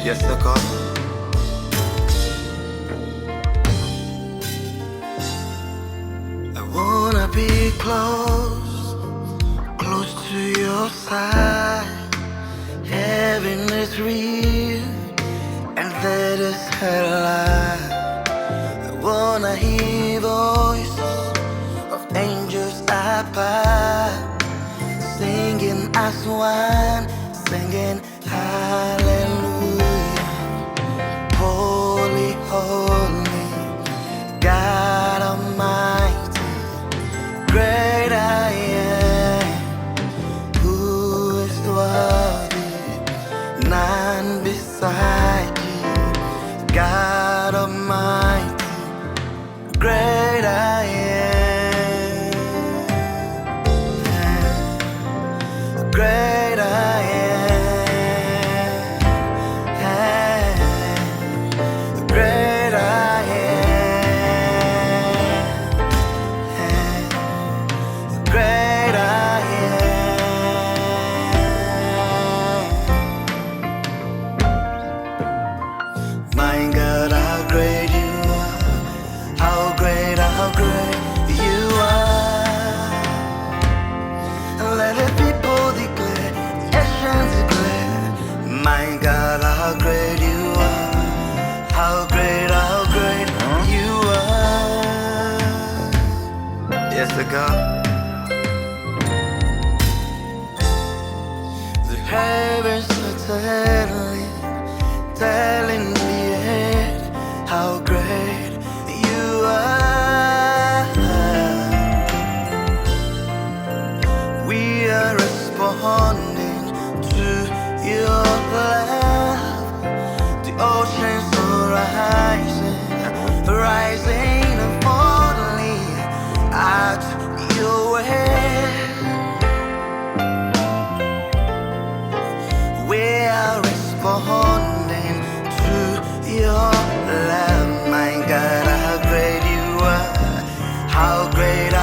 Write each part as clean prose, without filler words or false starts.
Yes, I got. I wanna be close, close to your side. Heaven is real, and that is her life. I wanna hear voices of angels above, singing as one, singing hallelujah. Holy, holy, God Almighty, great I am, who is worthy, none beside you. God Almighty, great I am, great I am, great I am, great I am. My God, how great you are, how great you are. Let the people declare, the nations declare, my God, how great you are, how great you are. Yes, God. The heavens are telling the earth how great you are. We are responding to your love. The oceans are rising and falling at your way. We are responding to your love. My God, how great you are, how great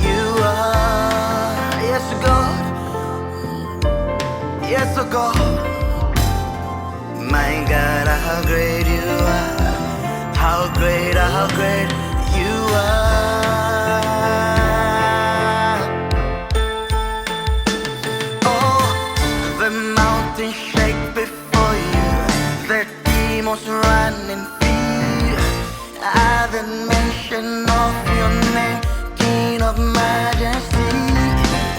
you are. Yes, God, yes, God. My God, how great you are, how great you are. Oh, the mountains shake before you, the demons run in fear at the mention of your name, King of majesty.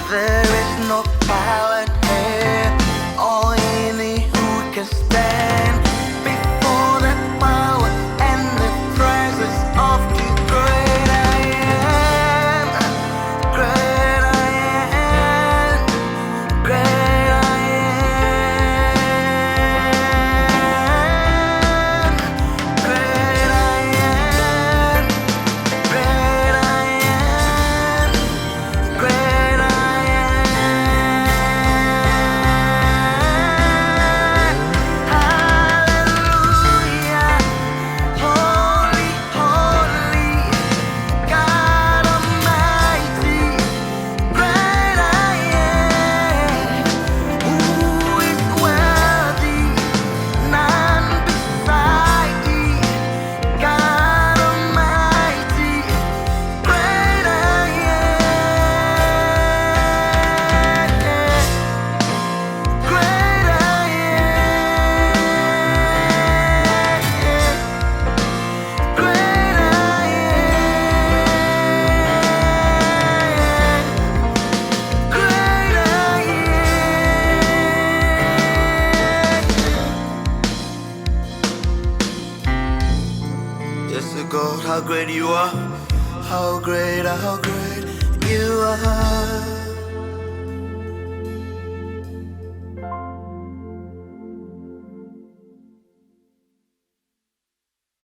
There is no power here, only who can stand before the power and the presence of the great I am, great I am, great I am, great I am, great I am, great I am. Hallelujah, holy, holy, God Almighty, great I am, who is worthy, none beside thee. God Almighty, great I am, great I am, great I am, great I am. Yes, God, how great you are, how great you are.